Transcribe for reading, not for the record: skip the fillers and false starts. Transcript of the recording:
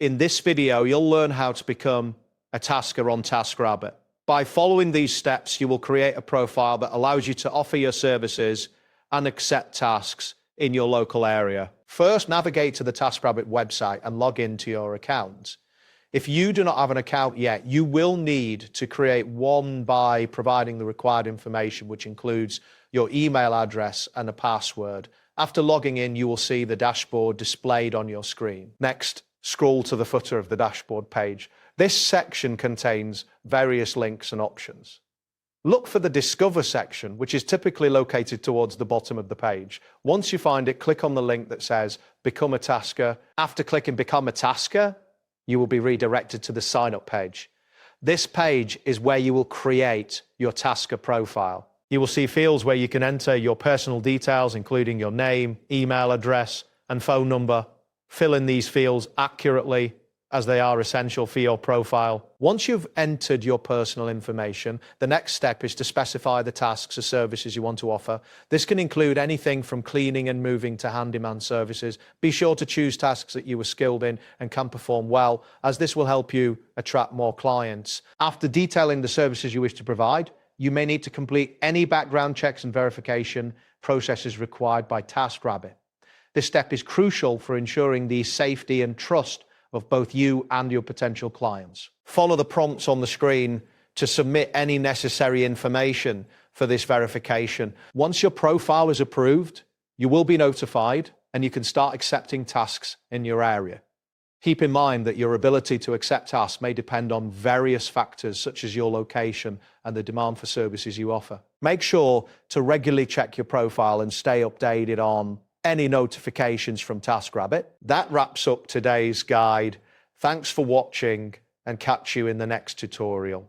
In this video, you'll learn how to become a tasker on Taskrabbit. By following these steps, you will create a profile that allows you to offer your services and accept tasks in your local area. First, navigate to the Taskrabbit website and log into your account. If you do not have an account yet, you will need to create one by providing the required information, which includes your email address and a password. After logging in, you will see the dashboard displayed on your screen. Next, scroll to the footer of the dashboard page. This section contains various links and options. Look for the Discover section, which is typically located towards the bottom of the page. Once you find it, click on the link that says Become a Tasker. After clicking Become a Tasker, you will be redirected to the Sign Up page. This page is where you will create your Tasker profile. You will see fields where you can enter your personal details, including your name, email address, and phone number. Fill in these fields accurately, as they are essential for your profile. Once you've entered your personal information, the next step is to specify the tasks or services you want to offer. This can include anything from cleaning and moving to handyman services. Be sure to choose tasks that you are skilled in and can perform well, as this will help you attract more clients. After detailing the services you wish to provide, you may need to complete any background checks and verification processes required by Taskrabbit. This step is crucial for ensuring the safety and trust of both you and your potential clients. Follow the prompts on the screen to submit any necessary information for this verification. Once your profile is approved, you will be notified and you can start accepting tasks in your area. Keep in mind that your ability to accept tasks may depend on various factors such as your location and the demand for services you offer. Make sure to regularly check your profile and stay updated on any notifications from Taskrabbit. That wraps up today's guide. Thanks for watching and catch you in the next tutorial.